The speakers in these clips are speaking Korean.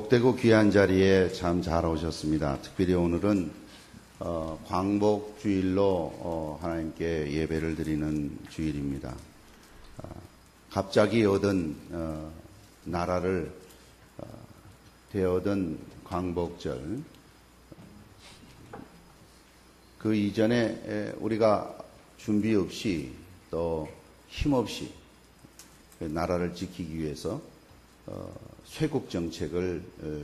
복되고 귀한 자리에 참 잘 오셨습니다. 특별히 오늘은 광복주일로 하나님께 예배를 드리는 주일입니다. 갑자기 얻은 나라를 되어든 광복절, 그 이전에 우리가 준비 없이 또 힘없이 나라를 지키기 위해서 쇄국 정책을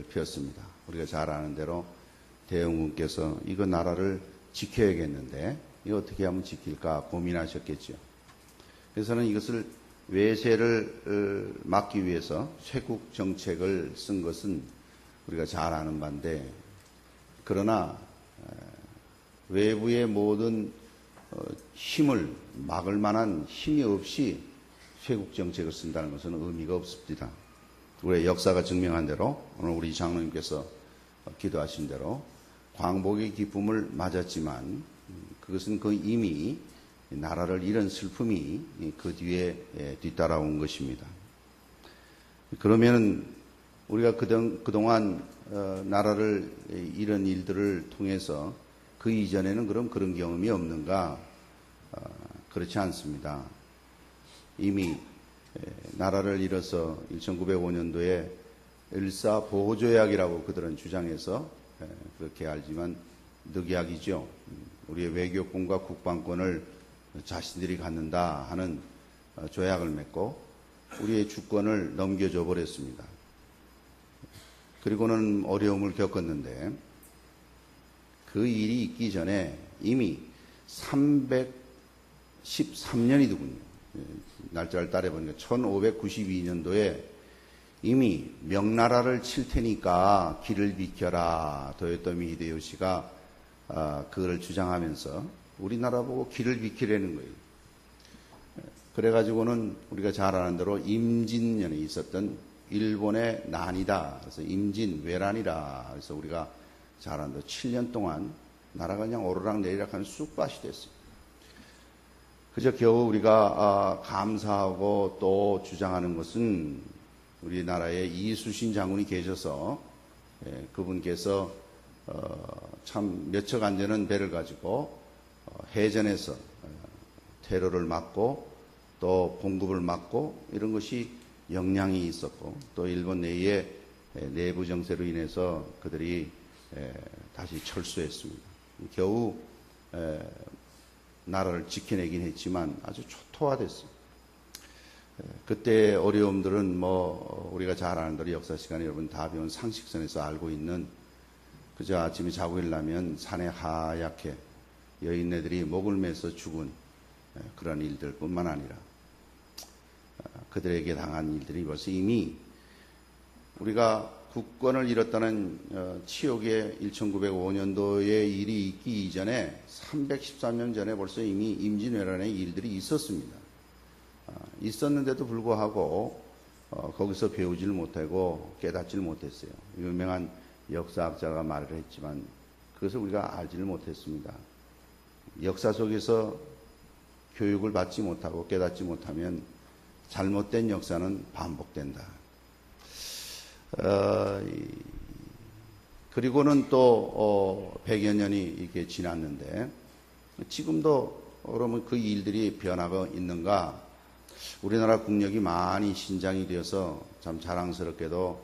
폈습니다. 우리가 잘 아는 대로 대영군께서 이거 나라를 지켜야겠는데 이거 어떻게 하면 지킬까 고민하셨겠죠. 그래서는 이것을 외세를 막기 위해서 쇄국 정책을 쓴 것은 우리가 잘 아는 바인데, 그러나 외부의 모든 힘을 막을 만한 힘이 없이 쇄국 정책을 쓴다는 것은 의미가 없습니다. 우리의 역사가 증명한 대로 오늘 우리 장로님께서 기도하신 대로 광복의 기쁨을 맞았지만 그것은 이미 나라를 잃은 슬픔이 그 뒤에 뒤따라온 것입니다. 그러면은 우리가 그동안 나라를 잃은 일들을 통해서 그 이전에는 그럼 그런 경험이 없는가? 그렇지 않습니다. 이미 나라를 잃어서 1905년도에 일사보호조약이라고 그들은 주장해서 그렇게 알지만 늑약이죠. 우리의 외교권과 국방권을 자신들이 갖는다 하는 조약을 맺고 우리의 주권을 넘겨줘 버렸습니다. 그리고는 어려움을 겪었는데 그 일이 있기 전에 이미 313년이더군요. 날짜를 따라보니까 1592년도에 이미 명나라를 칠 테니까 길을 비켜라. 도요토미 히데요시가 그걸 주장하면서 우리나라 보고 길을 비키라는 거예요. 그래가지고는 우리가 잘 아는 대로 임진년에 있었던 일본의 난이다. 그래서 임진왜란이라. 그래서 우리가 잘 아는 대로 7년 동안 나라가 그냥 오르락 내리락 하는 쑥밭이 됐어요. 그저 겨우 우리가 감사하고 또 주장하는 것은 우리나라에 이수신 장군이 계셔서 그분께서 참 몇 척 안 되는 배를 가지고 해전에서 테러를 막고 또 공급을 막고 이런 것이 역량이 있었고, 또 일본 내에 내부 정세로 인해서 그들이 다시 철수했습니다. 겨우 나라를 지켜내긴 했지만 아주 초토화됐어요. 그때 어려움들은 우리가 잘 아는 대로 역사 시간에 여러분 다 배운 상식선에서 알고 있는, 그저 아침에 자고 일어나면 산에 하얗게 여인네들이 목을 매서 죽은 그런 일들 뿐만 아니라 그들에게 당한 일들이 벌써 이미 우리가 국권을 잃었다는 치욕의 1905년도의 일이 있기 이전에 313년 전에 벌써 이미 임진왜란의 일들이 있었습니다. 있었는데도 불구하고 거기서 배우질 못하고 깨닫질 못했어요. 유명한 역사학자가 말을 했지만 그것을 우리가 알지를 못했습니다. 역사 속에서 교육을 받지 못하고 깨닫지 못하면 잘못된 역사는 반복된다. 그리고는 또 100여 년이 이렇게 지났는데 지금도 그러면 그 일들이 변화가 있는가? 우리나라 국력이 많이 신장이 되어서 참 자랑스럽게도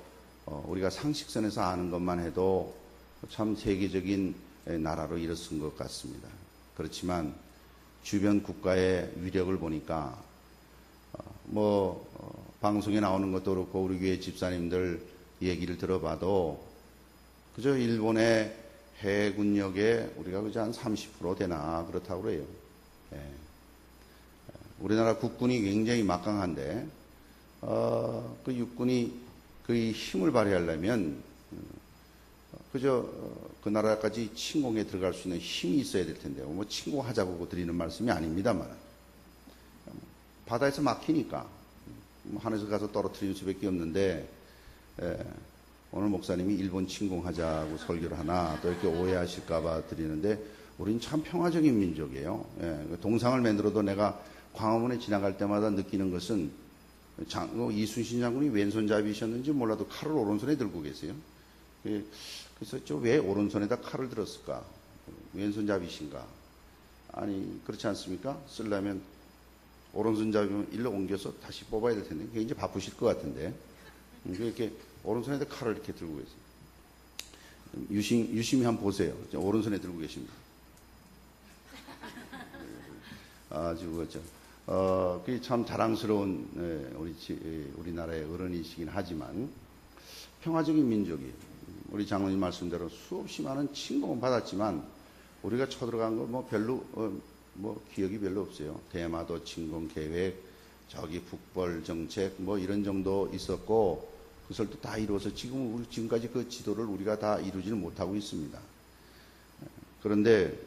우리가 상식선에서 아는 것만 해도 참 세계적인 나라로 일어선 것 같습니다. 그렇지만 주변 국가의 위력을 보니까 방송에 나오는 것도 그렇고 우리 교회 집사님들 얘기를 들어봐도 그저 일본의 해군력에 우리가 그저 한 30% 되나 그렇다고 그래요. 우리나라 국군이 굉장히 막강한데 그 육군이 그 힘을 발휘하려면 그저 그 나라까지 침공에 들어갈 수 있는 힘이 있어야 될 텐데 침공하자고 드리는 말씀이 아닙니다만 바다에서 막히니까 하늘에서 가서 떨어뜨리는 수밖에 없는데 오늘 목사님이 일본 침공하자고 설교를 하나 또 이렇게 오해하실까봐 드리는데 우린 참 평화적인 민족이에요. 동상을 만들어도 내가 광화문에 지나갈 때마다 느끼는 것은 이순신 장군이 왼손잡이셨는지 몰라도 칼을 오른손에 들고 계세요. 그래서 왜 오른손에다 칼을 들었을까? 왼손잡이신가? 아니, 그렇지 않습니까? 쓰려면 오른손잡이면 일로 옮겨서 다시 뽑아야 될 텐데, 그게 이제 바쁘실 것 같은데. 이렇게 오른손에다 칼을 이렇게 들고 계세요. 유심히 한번 보세요. 오른손에 들고 계십니다. 아주 그렇죠. 그게 참 자랑스러운 우리나라의 어른이시긴 하지만 평화적인 민족이 우리 장로님 말씀대로 수없이 많은 침공은 받았지만 우리가 쳐들어간 거 뭐 별로 기억이 별로 없어요. 대마도 침공 계획, 저기 북벌 정책 뭐 이런 정도 있었고 그것도 다 이루어서 지금까지 그 지도를 우리가 다 이루지는 못하고 있습니다. 그런데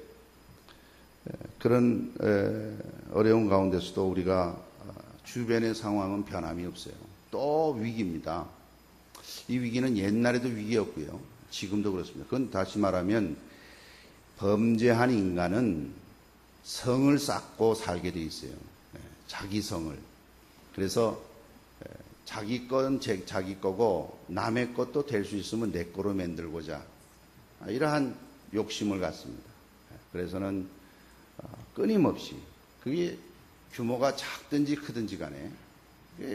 그런 어려운 가운데서도 우리가 주변의 상황은 변함이 없어요. 또 위기입니다. 이 위기는 옛날에도 위기였고요. 지금도 그렇습니다. 그건 다시 말하면 범죄한 인간은 성을 쌓고 살게 돼 있어요. 자기 성을. 그래서 자기 건 자기 거고 남의 것도 될 수 있으면 내 거로 만들고자 이러한 욕심을 갖습니다. 그래서는 끊임없이 그게 규모가 작든지 크든지 간에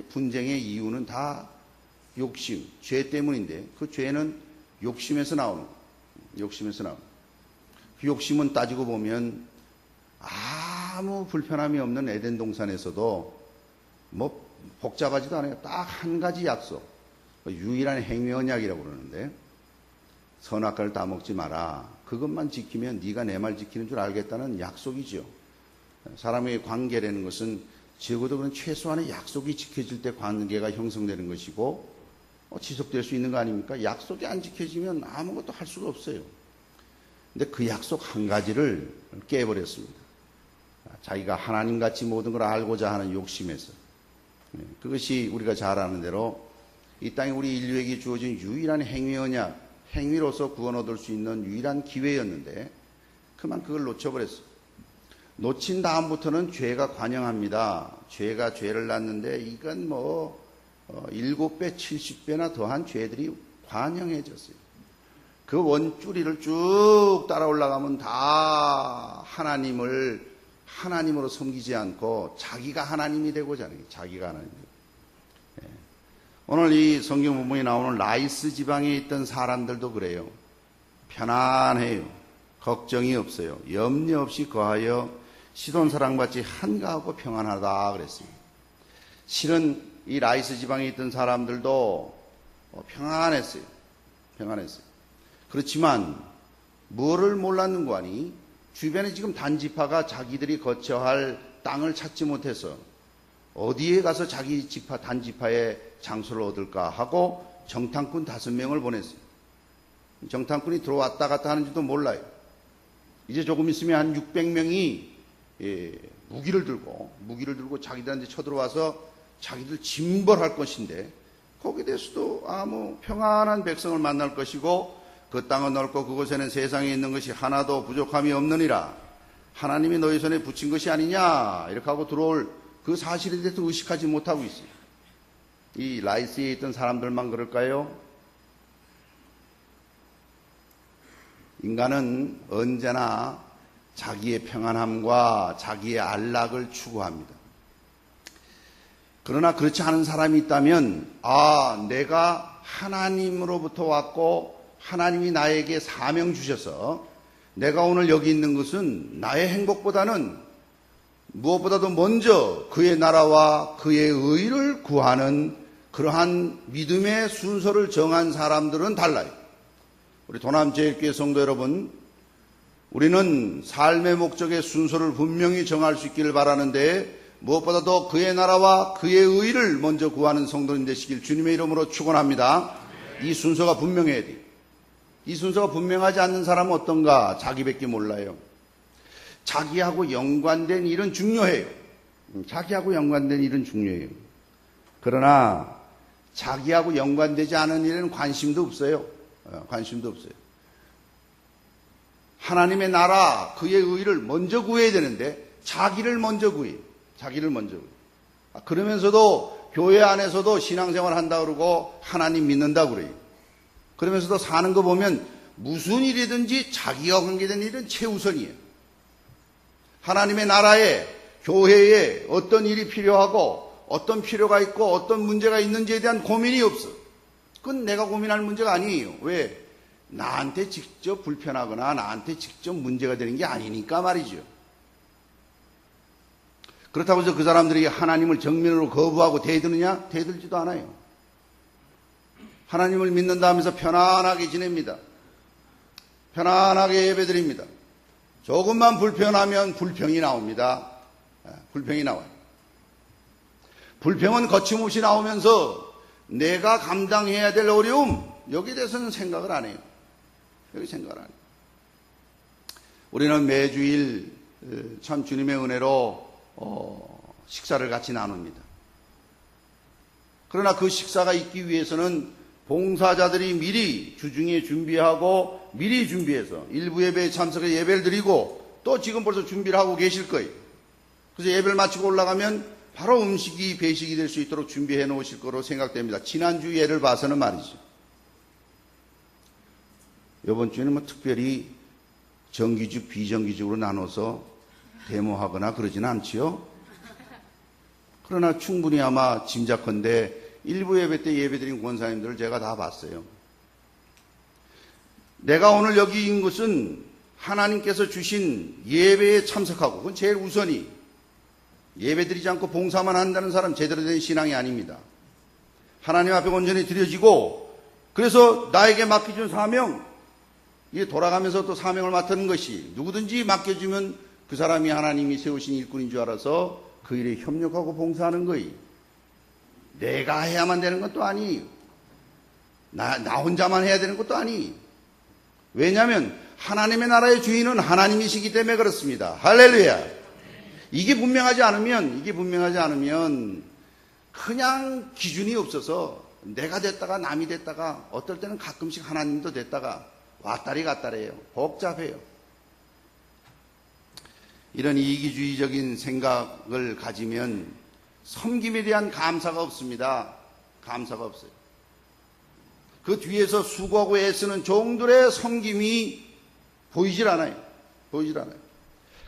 분쟁의 이유는 다 욕심, 죄 때문인데 그 죄는 욕심에서 나오는 거예요. 욕심에서 나오는 거예요. 그 욕심은 따지고 보면 아무 불편함이 없는 에덴 동산에서도 뭐 복잡하지도 않아요. 딱 한 가지 약속. 유일한 행위언약이라고 그러는데 선악과를 따먹지 마라. 그것만 지키면 네가 내 말 지키는 줄 알겠다는 약속이죠. 사람의 관계라는 것은 적어도 그런 최소한의 약속이 지켜질 때 관계가 형성되는 것이고 지속될 수 있는 거 아닙니까? 약속이 안 지켜지면 아무것도 할 수가 없어요. 근데 그 약속 한 가지를 깨버렸습니다. 자기가 하나님같이 모든 걸 알고자 하는 욕심에서. 그것이 우리가 잘 아는 대로 이 땅에 우리 인류에게 주어진 유일한 행위언약, 행위로서 구원 얻을 수 있는 유일한 기회였는데 그만 그걸 놓쳐버렸어요. 놓친 다음부터는 죄가 관영합니다. 죄가 죄를 낳는데 이건 7배, 70배나 더한 죄들이 관영해졌어요. 그 원줄이를 쭉 따라 올라가면 다 하나님으로 섬기지 않고 자기가 하나님이 되고자 하는 거예요. 자기가 하나님이 되고. 오늘 이 성경 본문에 나오는 라이스 지방에 있던 사람들도 그래요. 편안해요. 걱정이 없어요. 염려 없이 거하여 시돈 사랑받지 한가하고 평안하다 그랬습니다. 실은 이 라이스 지방에 있던 사람들도 평안했어요. 평안했어요. 그렇지만 뭐를 몰랐는고 하니 주변에 지금 단지파가 자기들이 거쳐야 할 땅을 찾지 못해서 어디에 가서 자기 단지파의 장소를 얻을까 하고 정탐꾼 5명을 보냈어요. 정탐꾼이 들어왔다 갔다 하는지도 몰라요. 이제 조금 있으면 한 600명이 무기를 들고 자기들한테 쳐들어와서 자기들 징벌할 것인데 거기에 대해서도 아무 평안한 백성을 만날 것이고 그 땅은 넓고 그곳에는 세상에 있는 것이 하나도 부족함이 없느니라. 하나님이 너희 손에 붙인 것이 아니냐 이렇게 하고 들어올 그 사실에 대해서 의식하지 못하고 있어요. 이 라이스에 있던 사람들만 그럴까요? 인간은 언제나 자기의 평안함과 자기의 안락을 추구합니다. 그러나 그렇지 않은 사람이 있다면 내가 하나님으로부터 왔고 하나님이 나에게 사명 주셔서 내가 오늘 여기 있는 것은 나의 행복보다는 무엇보다도 먼저 그의 나라와 그의 의를 구하는 그러한 믿음의 순서를 정한 사람들은 달라요. 우리 도남제일교회 성도 여러분, 우리는 삶의 목적의 순서를 분명히 정할 수 있기를 바라는데 무엇보다도 그의 나라와 그의 의를 먼저 구하는 성도님 되시길 주님의 이름으로 축원합니다. 이 순서가 분명해야 돼요. 이 순서가 분명하지 않는 사람은 어떤가? 자기밖에 몰라요. 자기하고 연관된 일은 중요해요. 자기하고 연관된 일은 중요해요. 그러나 자기하고 연관되지 않은 일에는 관심도 없어요. 관심도 없어요. 하나님의 나라, 그의 의를 먼저 구해야 되는데 자기를 먼저 구해요. 자기를 먼저 구해요. 그러면서도 교회 안에서도 신앙생활 한다 그러고 하나님 믿는다 그래요. 그러면서도 사는 거 보면 무슨 일이든지 자기와 관계된 일은 최우선이에요. 하나님의 나라에, 교회에 어떤 일이 필요하고 어떤 필요가 있고 어떤 문제가 있는지에 대한 고민이 없어. 그건 내가 고민할 문제가 아니에요. 왜? 나한테 직접 불편하거나 나한테 직접 문제가 되는 게 아니니까 말이죠. 그렇다고 해서 그 사람들이 하나님을 정면으로 거부하고 대드느냐? 대들지도 않아요. 하나님을 믿는다 하면서 편안하게 지냅니다. 편안하게 예배드립니다. 조금만 불편하면 불평이 나옵니다. 불평이 나와요. 불평은 거침없이 나오면서 내가 감당해야 될 어려움, 여기에 대해서는 생각을 안 해요. 여기 생각을 안 해요. 우리는 매주일 참 주님의 은혜로 식사를 같이 나눕니다. 그러나 그 식사가 있기 위해서는 봉사자들이 미리 주중에 준비하고 미리 준비해서 일부 예배에 참석해 예배를 드리고 또 지금 벌써 준비를 하고 계실 거예요. 그래서 예배를 마치고 올라가면 바로 음식이 배식이 될 수 있도록 준비해 놓으실 거로 생각됩니다. 지난주 예를 봐서는 말이죠. 이번 주에는 뭐 특별히 정기직, 비정기직으로 나눠서 데모하거나 그러지는 않지요. 그러나 충분히 아마 짐작컨대 일부 예배 때 예배드린 권사님들을 제가 다 봤어요. 내가 오늘 여기 인 것은 하나님께서 주신 예배에 참석하고, 그건 제일 우선이. 예배드리지 않고 봉사만 한다는 사람 제대로 된 신앙이 아닙니다. 하나님 앞에 온전히 드려지고, 그래서 나에게 맡겨준 사명, 이게 돌아가면서 또 사명을 맡는 것이 누구든지 맡겨주면 그 사람이 하나님이 세우신 일꾼인 줄 알아서 그 일에 협력하고 봉사하는 거예요. 내가 해야만 되는 것도 아니에요. 나 혼자만 해야 되는 것도 아니에요. 왜냐하면 하나님의 나라의 주인은 하나님이시기 때문에 그렇습니다. 할렐루야. 이게 분명하지 않으면 그냥 기준이 없어서 내가 됐다가 남이 됐다가 어떨 때는 가끔씩 하나님도 됐다가 왔다리 갔다리예요. 복잡해요. 이런 이기주의적인 생각을 가지면 섬김에 대한 감사가 없습니다. 감사가 없어요. 그 뒤에서 수고하고 애쓰는 종들의 섬김이 보이질 않아요.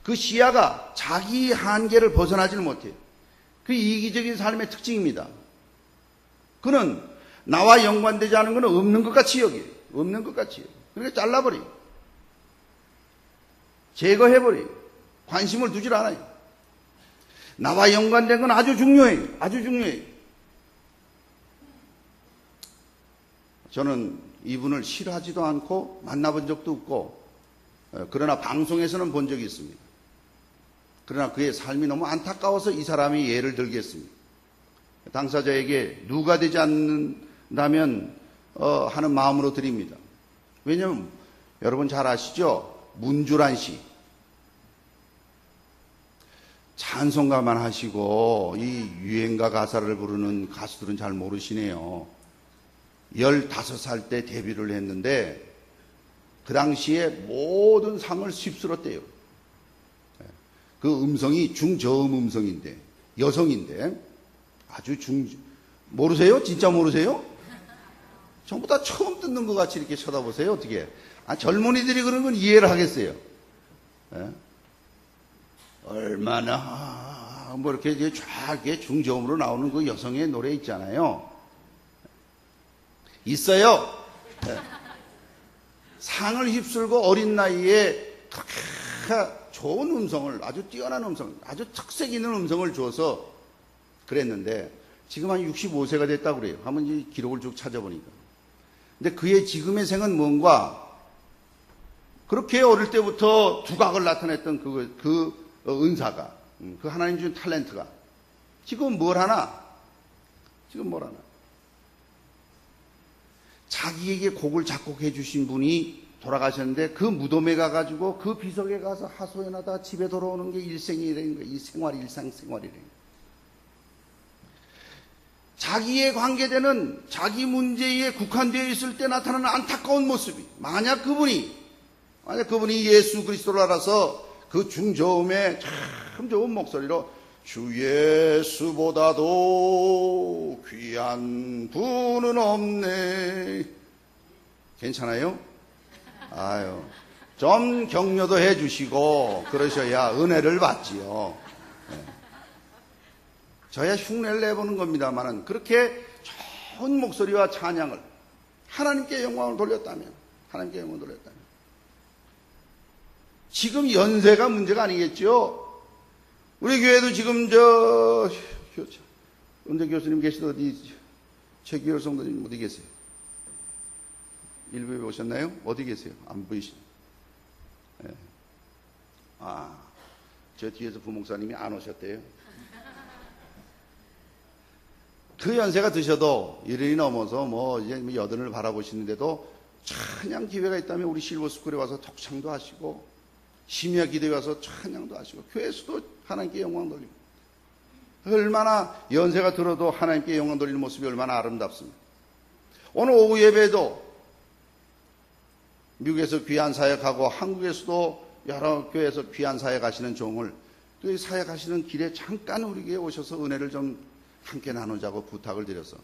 그 시야가 자기 한계를 벗어나지를 못해요. 그 이기적인 삶의 특징입니다. 그는 나와 연관되지 않은 것은 없는 것 같이 여겨요. 그러니까 잘라버려요. 제거해버려요. 관심을 두질 않아요. 나와 연관된 건 아주 중요해요. 저는 이분을 싫어하지도 않고 만나본 적도 없고, 그러나 방송에서는 본 적이 있습니다. 그러나 그의 삶이 너무 안타까워서 이 사람이 예를 들겠습니다. 당사자에게 누가 되지 않는다면 하는 마음으로 드립니다. 왜냐하면 여러분 잘 아시죠? 문주란 씨. 찬송가만 하시고 이 유행가 가사를 부르는 가수들은 잘 모르시네요. 15살 때 데뷔를 했는데 그 당시에 모든 상을 휩쓸었대요. 그 음성이 중저음 음성인데, 여성인데 아주 모르세요? 진짜 모르세요? 전부 다 처음 듣는 것 같이 이렇게 쳐다보세요. 어떻게? 젊은이들이 그런 건 이해를 하겠어요. 얼마나 뭐 이렇게 쫙 중저음으로 나오는 그 여성의 노래 있잖아요. 있어요. 상을 휩쓸고 어린 나이에 그렇게 좋은 음성을, 아주 뛰어난 음성, 아주 특색 있는 음성을 줘서 그랬는데 지금 한 65세가 됐다고 그래요. 한번 이 기록을 쭉 찾아보니까. 근데 그의 지금의 생은 뭔가, 그렇게 어릴 때부터 두각을 나타냈던 그 은사가, 그 하나님 준 탤런트가 지금 뭘 하나? 자기에게 곡을 작곡해 주신 분이 돌아가셨는데 그 무덤에 가가지고 그 비석에 가서 하소연하다 집에 돌아오는 게 일생이라는 거예요. 이 일상생활이라는 거예요. 자기에 관계되는 자기 문제에 국한되어 있을 때 나타나는 안타까운 모습이, 만약 그분이 예수 그리스도를 알아서 그 중저음에 참 좋은 목소리로 주 예수보다도 귀한 분은 없네. 괜찮아요? 아유, 좀 격려도 해주시고 그러셔야 은혜를 받지요. 네. 저야 흉내를 내보는 겁니다만은 그렇게 좋은 목소리와 찬양을 하나님께 영광을 돌렸다면, 하나님께 영광을 돌렸다면, 지금 연세가 문제가 아니겠죠. 우리 교회도 지금 은재 교수님 계시던 어디, 최기열 성도님 어디 계세요? 일부에 오셨나요? 어디 계세요? 안 보이시죠? 네. 저 뒤에서 부목사님이 안 오셨대요. 그 연세가 드셔도 이른이 넘어서 이제 여든을 바라보시는데도 찬양 기회가 있다면 우리 실버스쿨에 와서 독창도 하시고 심야 기도에 와서 찬양도 하시고 교회에서도 하나님께 영광 돌리고, 얼마나 연세가 들어도 하나님께 영광 돌리는 모습이 얼마나 아름답습니다. 오늘 오후 예배도 미국에서 귀한 사역하고 한국에서도 여러 교회에서 귀한 사역하시는 종을 또 사역하시는 길에 잠깐 우리 교회에 오셔서 은혜를 좀 함께 나누자고 부탁을 드려서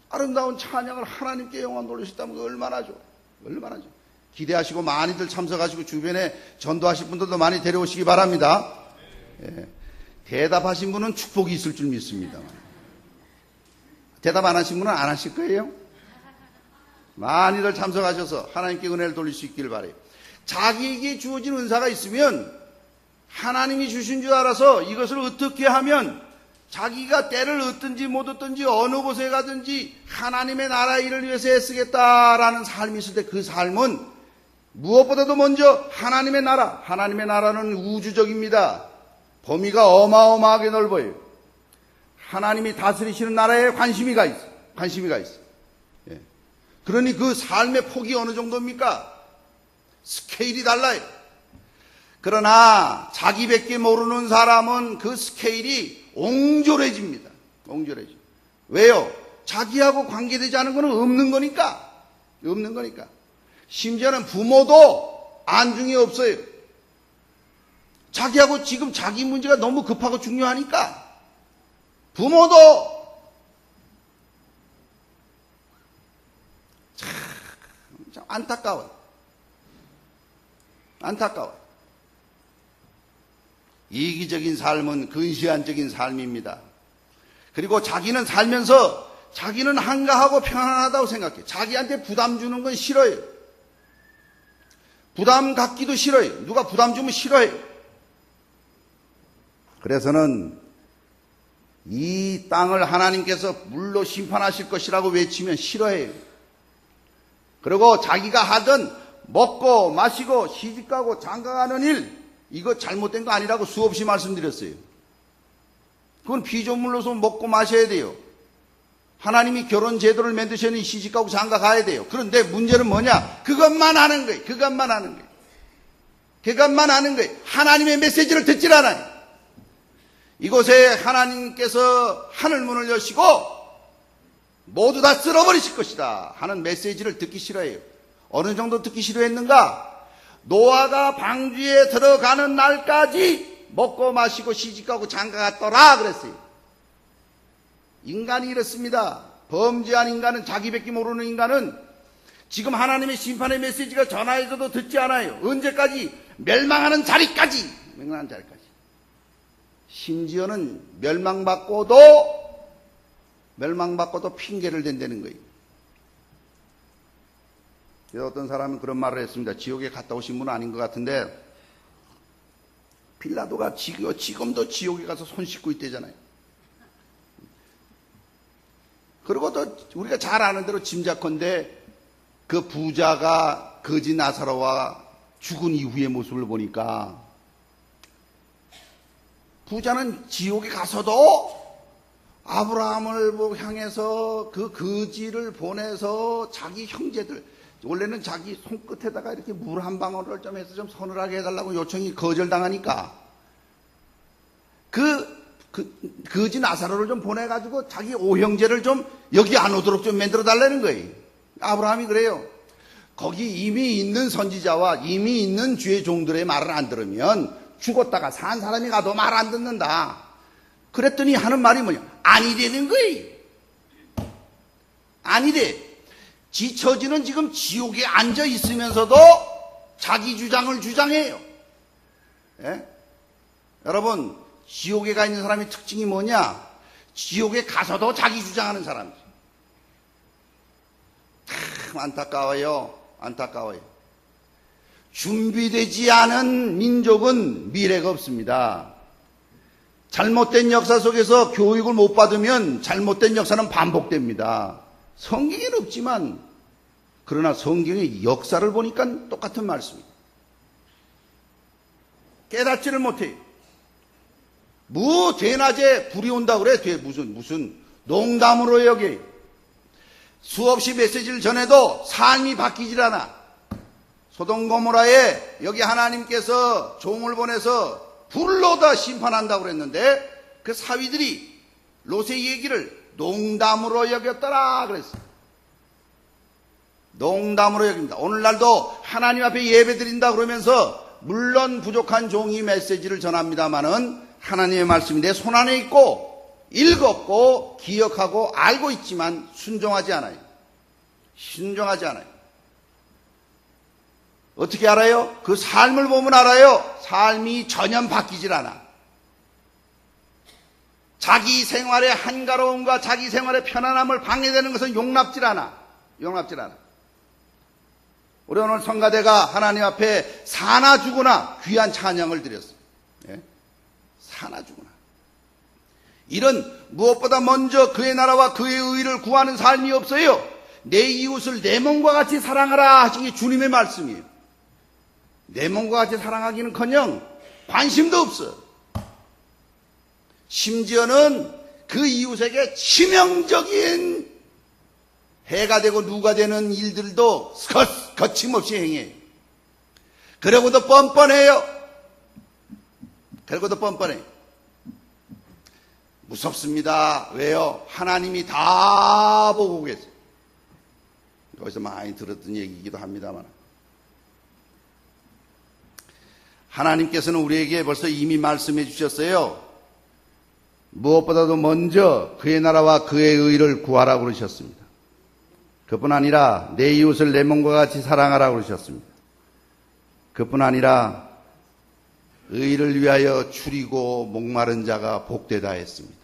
아름다운 찬양을 하나님께 영광 돌리셨다면 얼마나 좋아, 얼마나 좋아. 기대하시고 많이들 참석하시고 주변에 전도하실 분들도 많이 데려오시기 바랍니다. 예. 대답하신 분은 축복이 있을 줄 믿습니다. 대답 안 하신 분은 안 하실 거예요. 많이들 참석하셔서 하나님께 은혜를 돌릴 수 있기를 바라요. 자기에게 주어진 은사가 있으면 하나님이 주신 줄 알아서 이것을 어떻게 하면 자기가 때를 얻든지 못 얻든지 어느 곳에 가든지 하나님의 나라 일을 위해서 애쓰겠다라는 삶이 있을 때 그 삶은 무엇보다도 먼저 하나님의 나라, 하나님의 나라는 우주적입니다. 범위가 어마어마하게 넓어요. 하나님이 다스리시는 나라에 관심이가 있어. 예. 그러니 그 삶의 폭이 어느 정도입니까? 스케일이 달라요. 그러나 자기밖에 모르는 사람은 그 스케일이 옹졸해집니다. 옹졸해져. 왜요? 자기하고 관계되지 않은 것은 없는 거니까. 없는 거니까. 심지어는 부모도 안중이 없어요. 자기하고 지금 자기 문제가 너무 급하고 중요하니까 부모도 참 안타까워요. 안타까워요. 이기적인 삶은 근시안적인 삶입니다. 그리고 자기는 살면서 자기는 한가하고 편안하다고 생각해. 자기한테 부담 주는 건 싫어요. 부담 갖기도 싫어요. 누가 부담 주면 싫어해요. 그래서는 이 땅을 하나님께서 물로 심판하실 것이라고 외치면 싫어해요. 그리고 자기가 하던 먹고 마시고 시집가고 장가가는 일, 이거 잘못된 거 아니라고 수없이 말씀드렸어요. 그건 피조물로서 먹고 마셔야 돼요. 하나님이 결혼 제도를 만드셨으니 시집가고 장가가야 돼요. 그런데 문제는 뭐냐? 그것만 하는 거예요. 그것만 하는 거예요. 그것만 하는 거예요. 하나님의 메시지를 듣질 않아요. 이곳에 하나님께서 하늘문을 여시고 모두 다 쓸어버리실 것이다 하는 메시지를 듣기 싫어해요. 어느 정도 듣기 싫어했는가? 노아가 방주에 들어가는 날까지 먹고 마시고 시집가고 장가갔더라 그랬어요. 인간이 이렇습니다. 범죄한 인간은, 자기밖에 모르는 인간은 지금 하나님의 심판의 메시지가 전화해서도 듣지 않아요. 언제까지? 멸망하는 자리까지. 멸망하는 자리까지. 심지어는 멸망받고도 핑계를 댄다는 거예요. 그래서 어떤 사람은 그런 말을 했습니다. 지옥에 갔다 오신 분은 아닌 것 같은데 빌라도가 지금도 지옥에 가서 손 씻고 있대잖아요. 그리고 또 우리가 잘 아는 대로 짐작컨대 그 부자가 거지 나사로와 죽은 이후의 모습을 보니까 부자는 지옥에 가서도 아브라함을 향해서 그 거지를 보내서 자기 형제들, 원래는 자기 손끝에다가 이렇게 물 한 방울을 좀 해서 좀 서늘하게 해달라고 요청이 거절당하니까 거지 나사로를 좀 보내가지고 자기 오형제를 좀 여기 안 오도록 좀 만들어 달라는 거예요. 아브라함이 그래요. 거기 이미 있는 선지자와 이미 있는 주의 종들의 말을 안 들으면 죽었다가 산 사람이 가도 말 안 듣는다. 그랬더니 하는 말이 뭐냐? 아니되는 거예요. 아니래. 지 처지는 지금 지옥에 앉아 있으면서도 자기 주장을 주장해요. 예? 여러분, 지옥에 가 있는 사람의 특징이 뭐냐? 지옥에 가서도 자기 주장하는 사람이죠. 참 안타까워요. 안타까워요. 준비되지 않은 민족은 미래가 없습니다. 잘못된 역사 속에서 교육을 못 받으면 잘못된 역사는 반복됩니다. 성경에는 없지만, 그러나 성경의 역사를 보니까 똑같은 말씀입니다. 깨닫지를 못해요. 뭐 대낮에 불이 온다 그래? 무슨 농담으로 여겨요. 수없이 메시지를 전해도 삶이 바뀌질 않아. 소돔 고모라에 여기 하나님께서 종을 보내서 불로다 심판한다고 그랬는데 그 사위들이 롯의 얘기를 농담으로 여겼더라 그랬어요. 농담으로 여깁니다. 오늘날도 하나님 앞에 예배 드린다 그러면서 물론 부족한 종이 메시지를 전합니다마는 하나님의 말씀이 내 손 안에 있고 읽었고 기억하고 알고 있지만 순종하지 않아요. 순종하지 않아요. 어떻게 알아요? 그 삶을 보면 알아요. 삶이 전혀 바뀌질 않아. 자기 생활의 한가로움과 자기 생활의 편안함을 방해되는 것은 용납질 않아. 용납질 않아. 우리 오늘 성가대가 하나님 앞에 사나 죽으나 귀한 찬양을 드렸어요. 예? 사나 죽으나. 이런 무엇보다 먼저 그의 나라와 그의 의를 구하는 삶이 없어요. 내 이웃을 내 몸과 같이 사랑하라 하신 게 주님의 말씀이에요. 내 몸과 같이 사랑하기는커녕 관심도 없어. 심지어는 그 이웃에게 치명적인 해가 되고 누가 되는 일들도 거침없이 행해요. 그러고도 뻔뻔해요. 그러고도 뻔뻔해요. 무섭습니다. 왜요? 하나님이 다 보고 계세요. 여기서 많이 들었던 얘기이기도 합니다만, 하나님께서는 우리에게 벌써 이미 말씀해 주셨어요. 무엇보다도 먼저 그의 나라와 그의 의를 구하라고 그러셨습니다. 그뿐 아니라 내 이웃을 내 몸과 같이 사랑하라고 그러셨습니다. 그뿐 아니라 의를 위하여 추리고 목마른 자가 복되다 했습니다.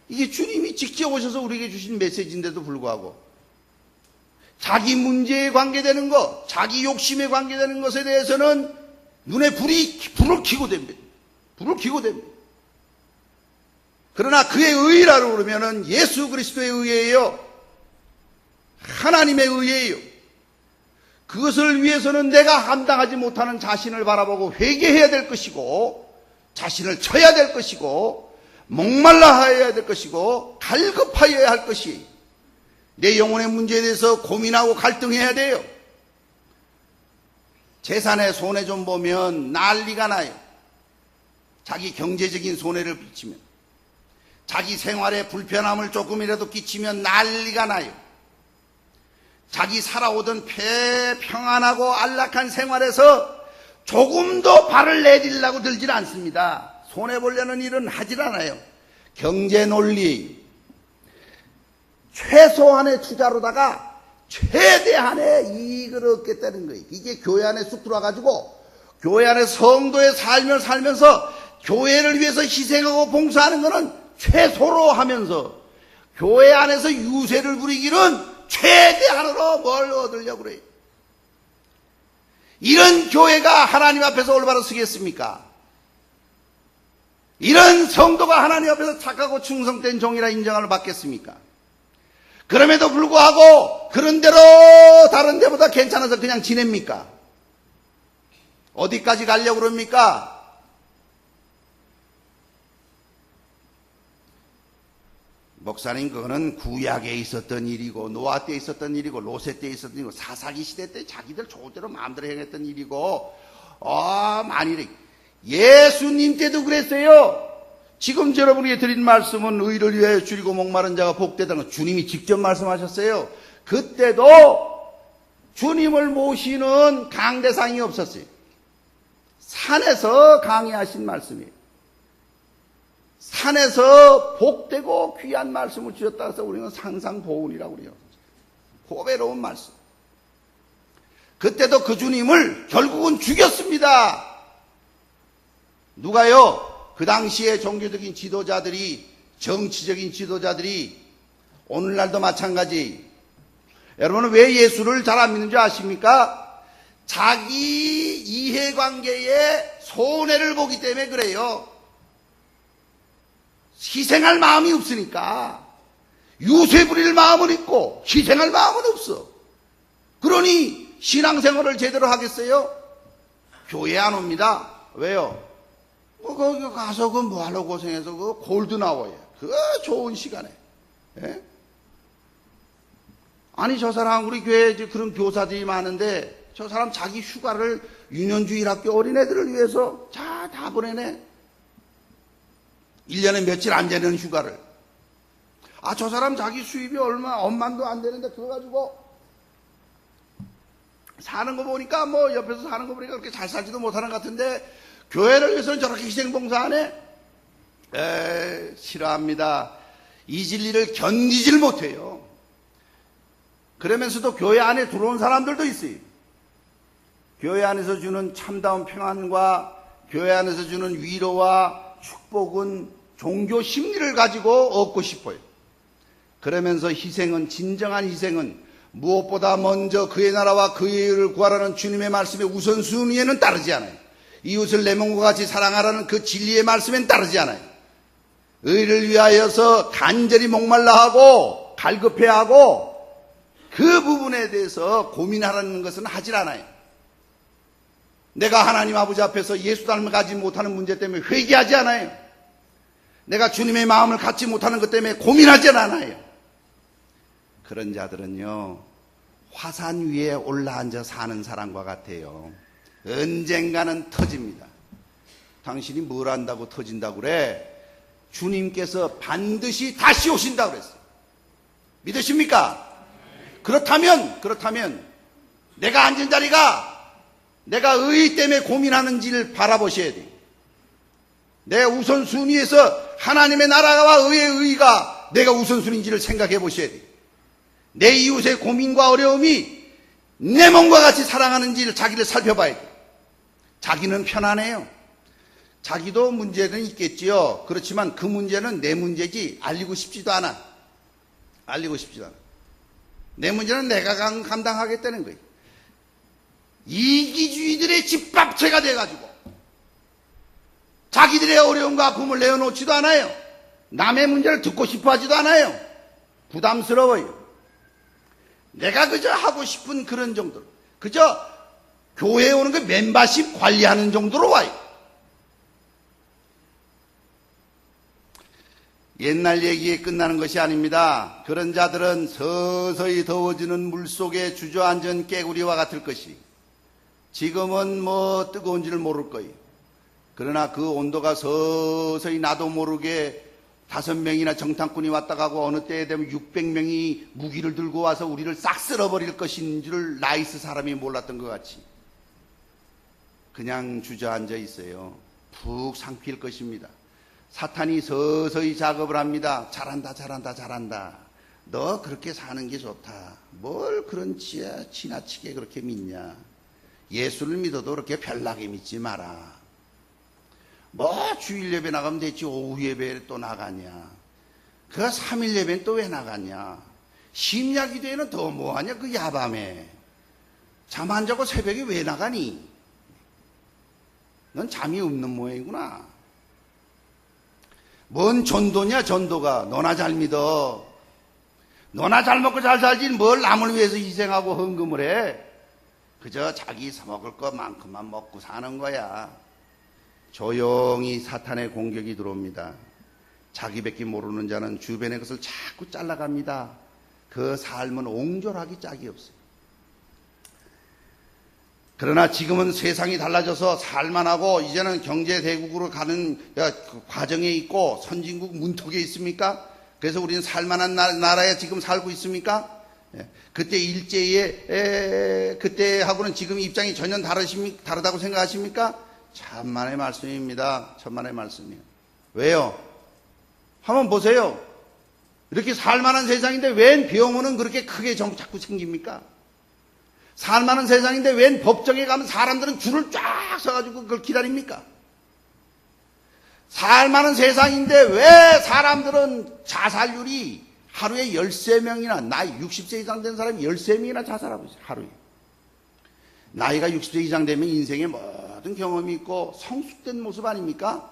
이게 주님이 직접 오셔서 우리에게 주신 메시지인데도 불구하고 자기 문제에 관계되는 것, 자기 욕심에 관계되는 것에 대해서는 눈에 불을 켜고 됩니다. 불을 켜고 됩니다. 그러나 그의 의라고 그러면은 예수 그리스도의 의예요. 하나님의 의예요. 그것을 위해서는 내가 감당하지 못하는 자신을 바라보고 회개해야 될 것이고, 자신을 쳐야 될 것이고, 목말라해야 될 것이고, 갈급하여야 할 것이, 내 영혼의 문제에 대해서 고민하고 갈등해야 돼요. 재산의 손해 좀 보면 난리가 나요. 자기 경제적인 손해를 끼치면, 자기 생활에 불편함을 조금이라도 끼치면 난리가 나요. 자기 살아오던 평안하고 안락한 생활에서 조금도 발을 내디려고 들질 않습니다. 손해보려는 일은 하질 않아요. 경제 논리, 최소한의 투자로다가 최대한의 이익을 얻겠다는 거예요. 이게 교회 안에 쑥 들어와가지고 교회 안에 성도의 삶을 살면서 교회를 위해서 희생하고 봉사하는 것은 최소로 하면서 교회 안에서 유세를 부리기는 최대한으로 뭘 얻으려고 그래요. 이런 교회가 하나님 앞에서 올바로 서겠습니까? 이런 성도가 하나님 앞에서 착하고 충성된 종이라 인정을 받겠습니까? 그럼에도 불구하고 그런 대로 다른 데보다 괜찮아서 그냥 지냅니까? 어디까지 가려고 그럽니까? 목사님, 그거는 구약에 있었던 일이고 노아 때 있었던 일이고 롯의 때 있었던 일이고 사사기 시대 때 자기들 좋대로 마음대로 행했던 일이고 만일에 예수님 때도 그랬어요. 지금 여러분에게 드린 말씀은 의를 위하여 줄이고 목마른 자가 복되다는 거 주님이 직접 말씀하셨어요. 그때도 주님을 모시는 강대상이 없었어요. 산에서 강해하신 말씀이에요. 산에서 복되고 귀한 말씀을 주셨다 해서 우리는 상상보훈이라고 그래요. 고배로운 말씀. 그때도 그 주님을 결국은 죽였습니다. 누가요? 그 당시에 종교적인 지도자들이, 정치적인 지도자들이, 오늘날도 마찬가지. 여러분은 왜 예수를 잘 안 믿는 줄 아십니까? 자기 이해관계에 손해를 보기 때문에 그래요. 희생할 마음이 없으니까. 유세 부릴 마음은 있고 희생할 마음은 없어. 그러니 신앙생활을 제대로 하겠어요? 교회 안 옵니다. 왜요? 거기 가서 그 뭐하러 고생해서 그 골드 나와요. 그 좋은 시간에. 예? 아니 저 사람 우리 교회에 그런 교사들이 많은데 저 사람 자기 휴가를 유년주일 학교 어린애들을 위해서 다 보내네. 1년에 며칠 안 되는 휴가를. 저 사람 자기 수입이 엄만도 안 되는데 그거 가지고 사는 거 보니까 뭐 옆에서 사는 거 보니까 그렇게 잘 살지도 못하는 것 같은데 교회를 위해서는 저렇게 희생봉사하네? 싫어합니다. 이 진리를 견디질 못해요. 그러면서도 교회 안에 들어온 사람들도 있어요. 교회 안에서 주는 참다운 평안과 교회 안에서 주는 위로와 축복은 종교 심리를 가지고 얻고 싶어요. 그러면서 희생은, 진정한 희생은 무엇보다 먼저 그의 나라와 그의 의를 구하라는 주님의 말씀의 우선순위에는 따르지 않아요. 이웃을 내 몸과 같이 사랑하라는 그 진리의 말씀엔 따르지 않아요. 의를 위하여서 간절히 목말라하고 갈급해하고 그 부분에 대해서 고민하라는 것은 하질 않아요. 내가 하나님 아버지 앞에서 예수 닮을 가지 못하는 문제 때문에 회개하지 않아요. 내가 주님의 마음을 갖지 못하는 것 때문에 고민하지 않아요. 그런 자들은요, 화산 위에 올라앉아 사는 사람과 같아요. 언젠가는 터집니다. 당신이 뭘 안다고 터진다고 그래? 주님께서 반드시 다시 오신다고 그랬어요. 믿으십니까? 그렇다면 내가 앉은 자리가 내가 의 때문에 고민하는지를 바라보셔야 돼요. 내 우선순위에서 하나님의 나라와 의의 의가 내가 우선순위인지를 생각해 보셔야 돼요. 내 이웃의 고민과 어려움이 내 몸과 같이 사랑하는지를 자기를 살펴봐야 돼요. 자기는 편안해요. 자기도 문제는 있겠지요. 그렇지만 그 문제는 내 문제지 알리고 싶지도 않아. 내 문제는 내가 감당하겠다는 거예요. 이기주의들의 집밥체가 돼가지고 자기들의 어려움과 아픔을 내어놓지도 않아요. 남의 문제를 듣고 싶어 하지도 않아요. 부담스러워요. 내가 그저 하고 싶은 그런 정도로, 그저 교회에 오는 그 멤버십 관리하는 정도로 와요. 옛날 얘기에 끝나는 것이 아닙니다. 그런 자들은 서서히 더워지는 물속에 주저앉은 깨구리와 같을 것이, 지금은 뭐 뜨거운지를 모를 거예요. 그러나 그 온도가 서서히 나도 모르게 5명이나 정탐꾼이 왔다 가고 어느 때에 되면 600명이 무기를 들고 와서 우리를 싹 쓸어버릴 것인 줄 나이스 사람이 몰랐던 것 같이 그냥 주저앉아 있어요. 푹 삼킬 것입니다. 사탄이 서서히 작업을 합니다. 잘한다. 너 그렇게 사는 게 좋다. 뭘 그런 지나치게 그렇게 믿냐. 예수를 믿어도 그렇게 별나게 믿지 마라. 뭐 주일 예배 나가면 됐지 오후 예배에 또 나가냐. 그 3일 예배는 또 왜 나가냐. 심야 기도회는 더 뭐하냐 그 야밤에. 잠 안 자고 새벽에 왜 나가니. 넌 잠이 없는 모양이구나. 뭔 전도냐 전도가. 너나 잘 믿어. 너나 잘 먹고 잘 살지 뭘 남을 위해서 희생하고 헌금을 해. 그저 자기 먹을 것만큼만 먹고 사는 거야. 조용히 사탄의 공격이 들어옵니다. 자기밖에 모르는 자는 주변의 것을 자꾸 잘라갑니다. 그 삶은 옹졸하기 짝이 없어요. 그러나 지금은 세상이 달라져서 살만하고 이제는 경제대국으로 가는 과정에 있고 선진국 문턱에 있습니까? 그래서 우리는 살만한 나라에 지금 살고 있습니까? 그때 일제에 그때하고는 지금 입장이 전혀 다르다고 생각하십니까? 천만의 말씀입니다. 천만의 말씀이에요. 왜요? 한번 보세요. 이렇게 살만한 세상인데 웬 병원은 그렇게 크게 자꾸 생깁니까? 살만한 세상인데 웬 법정에 가면 사람들은 줄을 쫙 서가지고 그걸 기다립니까? 살만한 세상인데 왜 사람들은 자살률이 하루에 13명이나, 나이 60세 이상 된 사람이 13명이나 자살하고 있어요, 하루에. 나이가 60세 이상 되면 인생에 모든 경험이 있고 성숙된 모습 아닙니까?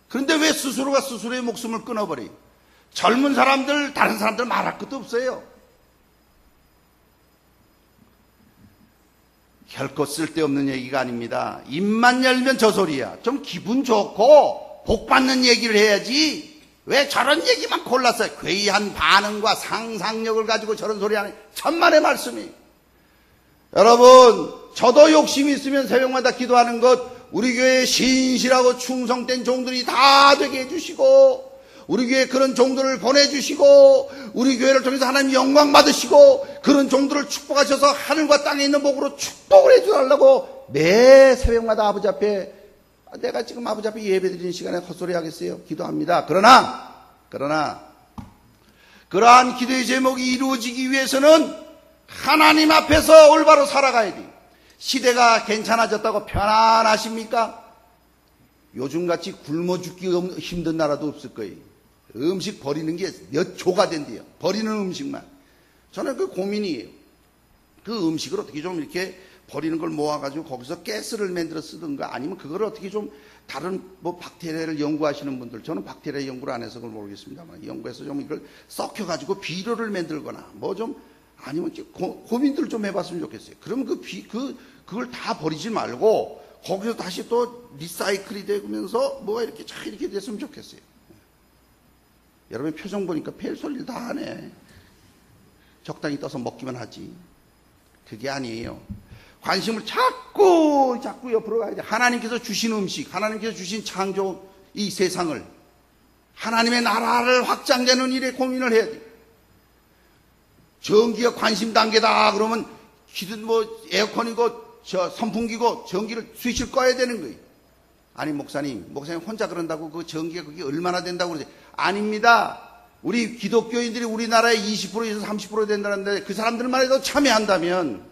그런데 왜 스스로가 스스로의 목숨을 끊어버려요? 젊은 사람들, 다른 사람들 말할 것도 없어요. 결코 쓸데없는 얘기가 아닙니다. 입만 열면 저 소리야. 좀 기분 좋고 복 받는 얘기를 해야지. 왜 저런 얘기만 골라서 괴이한 반응과 상상력을 가지고 저런 소리 하는, 천만의 말씀이. 여러분, 저도 욕심이 있으면 새벽마다 기도하는 것, 우리 교회에 신실하고 충성된 종들이 다 되게 해주시고, 우리 교회에 그런 종들을 보내주시고, 우리 교회를 통해서 하나님 영광 받으시고, 그런 종들을 축복하셔서 하늘과 땅에 있는 복으로 축복을 해주달라고 매 새벽마다 아버지 앞에, 내가 지금 아버지 앞에 예배드리는 시간에 헛소리 하겠어요? 기도합니다. 그러나 그러한 기도의 제목이 이루어지기 위해서는 하나님 앞에서 올바로 살아가야 돼요. 시대가 괜찮아졌다고 편안하십니까? 요즘같이 굶어 죽기 힘든 나라도 없을 거예요. 음식 버리는 게 몇 조가 된대요. 버리는 음식만. 저는 그 고민이에요. 그 음식을 어떻게 좀 이렇게 버리는 걸 모아가지고 거기서 가스를 만들어 쓰든가, 아니면 그걸 어떻게 좀 다른 박테리아를 연구하시는 분들, 저는 박테리아 연구를 안 해서 그걸 모르겠습니다만, 연구해서 좀 이걸 썩혀가지고 비료를 만들거나 뭐 좀, 아니면 고민들 좀 해봤으면 좋겠어요. 그러면 그걸 다 버리지 말고 거기서 다시 또 리사이클이 되면서 뭐가 이렇게 잘 이렇게 됐으면 좋겠어요. 여러분 표정 보니까 별소리를 다 하네. 적당히 떠서 먹기만 하지. 그게 아니에요. 관심을 자꾸 옆으로 가야 돼. 하나님께서 주신 음식, 하나님께서 주신 창조 이 세상을, 하나님의 나라를 확장되는 일에 고민을 해야 돼. 전기가 관심 단계다 그러면 기든 뭐 에어컨이고 선풍기고 전기를 스위치를 꺼야 되는 거예요. 아니 목사님 혼자 그런다고 그 전기가 그게 얼마나 된다고 그러지? 아닙니다. 우리 기독교인들이 우리나라에 20%에서 30% 된다는데 그 사람들만 해도 참여한다면,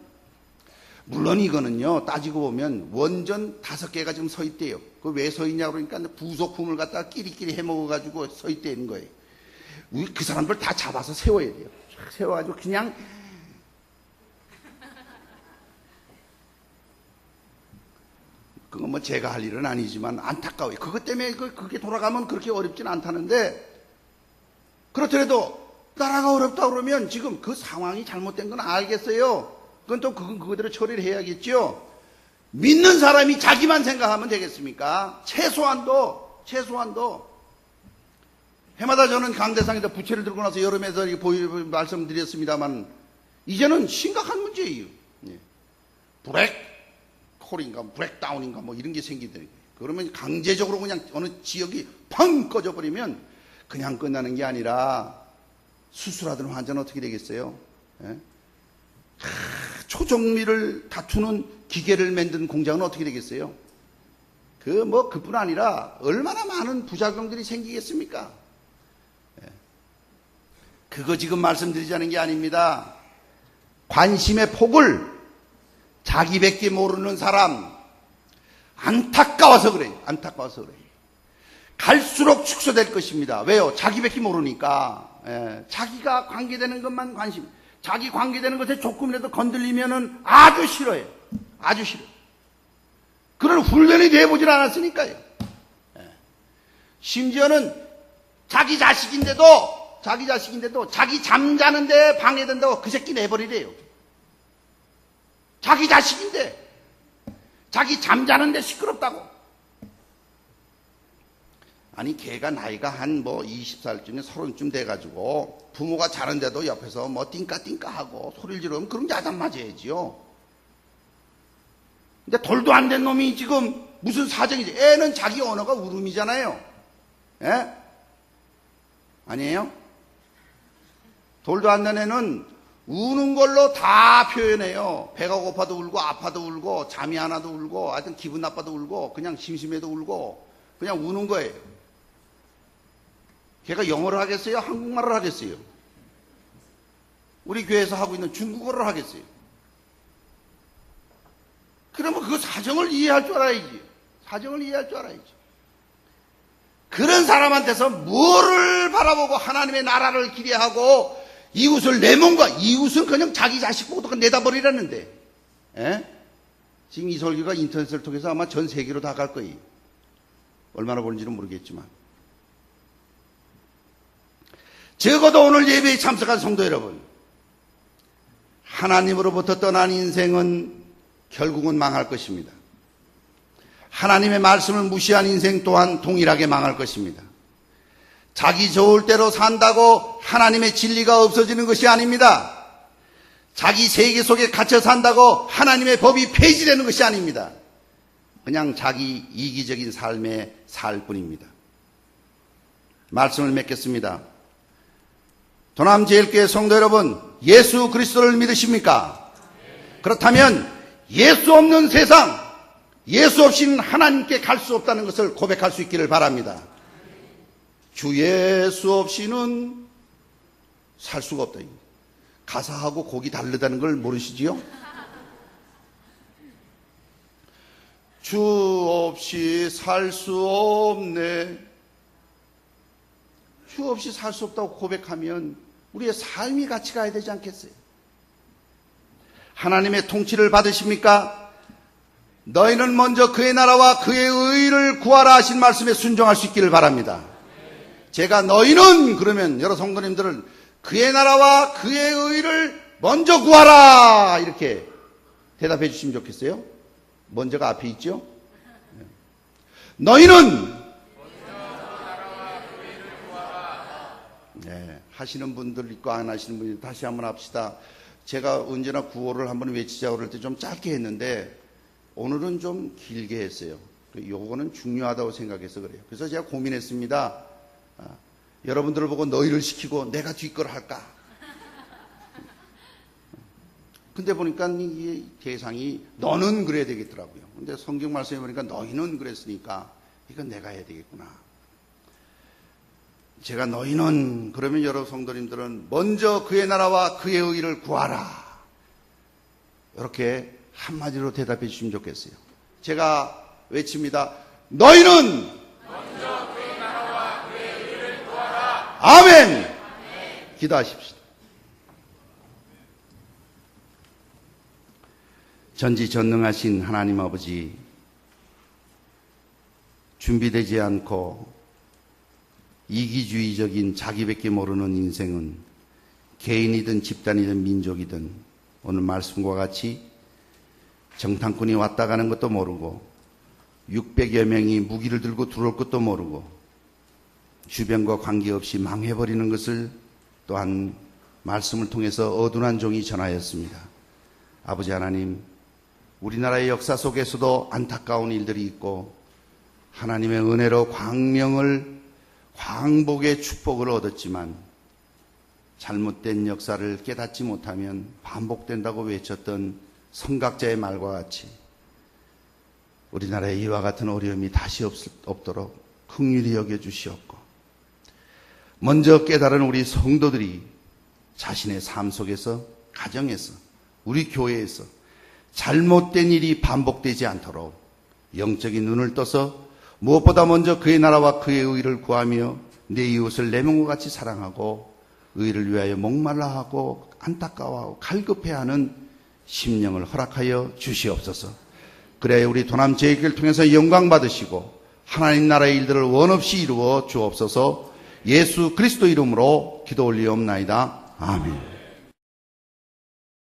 물론 이거는요 따지고 보면 원전 5개가 지금 서 있대요. 그 왜 서 있냐 그러니까 부속품을 갖다가 끼리끼리 해먹어가지고 서 있다는 거예요. 그 사람들 다 잡아서 세워야 돼요. 세워가지고 그냥 그건 뭐 제가 할 일은 아니지만 안타까워요. 그것 때문에 그게 돌아가면 그렇게 어렵진 않다는데, 그렇더라도 나라가 어렵다 그러면 지금 그 상황이 잘못된 건 알겠어요. 그건 또 그거대로 처리를 해야겠죠. 믿는 사람이 자기만 생각하면 되겠습니까? 최소한도 해마다 저는 강대상에다 부채를 들고 나서 여름에서 말씀드렸습니다만, 이제는 심각한 문제예요. 브렉홀인가 브렉다운인가 뭐 이런 게 생기더니, 그러면 강제적으로 그냥 어느 지역이 펑 꺼져버리면 그냥 끝나는 게 아니라 수술하던 환자는 어떻게 되겠어요? 초정밀을 다투는 기계를 만든 공장은 어떻게 되겠어요? 그뿐 아니라 얼마나 많은 부작용들이 생기겠습니까? 그거 지금 말씀드리자는 게 아닙니다. 관심의 폭을 자기밖에 모르는 사람, 안타까워서 그래요. 갈수록 축소될 것입니다. 왜요? 자기밖에 모르니까. 자기가 관계되는 것만 관심, 자기 관계되는 것에 조금이라도 건들리면은 아주 싫어요. 아주 싫어요. 그런 훈련이 돼보질 않았으니까요. 심지어는 자기 자식인데도 자기 잠자는데 방해된다고 그 새끼 내버리래요. 자기 자식인데 자기 잠자는데 시끄럽다고. 아니 걔가 나이가 한 20살쯤 30쯤 돼가지고 부모가 자는데도 옆에서 띵까띵까 하고 소리를 지르면 그런 게 아담 맞아야지요. 근데 돌도 안 된 놈이 지금 무슨 사정이지? 애는 자기 언어가 울음이잖아요. 아니에요? 돌도 안 된 애는 우는 걸로 다 표현해요. 배가 고파도 울고 아파도 울고 잠이 안 와도 울고 하여튼 기분 나빠도 울고 그냥 심심해도 울고 그냥 우는 거예요. 걔가 영어를 하겠어요? 한국말을 하겠어요? 우리 교회에서 하고 있는 중국어를 하겠어요? 그러면 그 사정을 이해할 줄 알아야지. 사정을 이해할 줄 알아야지. 그런 사람한테서 뭐를 바라보고 하나님의 나라를 기대하고 이웃을 내 몸과 이웃은 그냥 자기 자식 보고도 내다버리라는데 지금 이 설교가 인터넷을 통해서 아마 전 세계로 다 갈 거예요. 얼마나 보는지는 모르겠지만 적어도 오늘 예배에 참석한 성도 여러분, 하나님으로부터 떠난 인생은 결국은 망할 것입니다. 하나님의 말씀을 무시한 인생 또한 동일하게 망할 것입니다. 자기 좋을 대로 산다고 하나님의 진리가 없어지는 것이 아닙니다. 자기 세계 속에 갇혀 산다고 하나님의 법이 폐지되는 것이 아닙니다. 그냥 자기 이기적인 삶에 살 뿐입니다. 말씀을 맺겠습니다. 도남제일교회 성도 여러분, 예수 그리스도를 믿으십니까? 그렇다면 예수 없는 세상, 예수 없이는 하나님께 갈 수 없다는 것을 고백할 수 있기를 바랍니다. 주 예수 없이는 살 수가 없다. 가사하고 곡이 다르다는 걸 모르시지요? 주 없이 살 수 없네. 주 없이 살 수 없다고 고백하면 우리의 삶이 같이 가야 되지 않겠어요? 하나님의 통치를 받으십니까? 너희는 먼저 그의 나라와 그의 의를 구하라 하신 말씀에 순종할 수 있기를 바랍니다. 제가 너희는 그러면 여러 성도님들은 그의 나라와 그의 의를 먼저 구하라 이렇게 대답해 주시면 좋겠어요. 먼저가 앞에 있죠. 너희는 하시는 분들 있고 안 하시는 분들 다시 한번 합시다. 제가 언제나 구호를 한번 외치자고 그럴 때 좀 짧게 했는데 오늘은 좀 길게 했어요. 요거는 중요하다고 생각해서 그래요. 그래서 제가 고민했습니다. 여러분들을 보고 너희를 시키고 내가 뒷걸 할까? 근데 보니까 이 대상이 너는 그래야 되겠더라고요. 근데 성경 말씀에 보니까 너희는 그랬으니까 이건 내가 해야 되겠구나. 제가 너희는 그러면 여러 성도님들은 먼저 그의 나라와 그의 의를 구하라. 이렇게 한마디로 대답해 주시면 좋겠어요. 제가 외칩니다. 너희는 먼저 그의 나라와 그의 의를 구하라. 아멘. 아멘. 기도하십시다. 전지전능하신 하나님 아버지, 준비되지 않고 이기주의적인 자기밖에 모르는 인생은 개인이든 집단이든 민족이든 오늘 말씀과 같이 정탐꾼이 왔다 가는 것도 모르고 600여 명이 무기를 들고 들어올 것도 모르고 주변과 관계없이 망해버리는 것을 또한 말씀을 통해서 어둔한 종이 전하였습니다. 아버지 하나님, 우리나라의 역사 속에서도 안타까운 일들이 있고 하나님의 은혜로 광복의 축복을 얻었지만 잘못된 역사를 깨닫지 못하면 반복된다고 외쳤던 선각자의 말과 같이 우리나라에 이와 같은 어려움이 다시 없도록 긍휼히 여겨주시옵고, 먼저 깨달은 우리 성도들이 자신의 삶 속에서, 가정에서, 우리 교회에서 잘못된 일이 반복되지 않도록 영적인 눈을 떠서 무엇보다 먼저 그의 나라와 그의 의를 구하며 내 이웃을 내 몸과 같이 사랑하고 의를 위하여 목말라하고 안타까워하고 갈급해하는 심령을 허락하여 주시옵소서. 그래야 우리 도남제일교회를 통해서 영광 받으시고 하나님 나라의 일들을 원없이 이루어 주옵소서. 예수 그리스도 이름으로 기도 올리옵나이다. 아멘.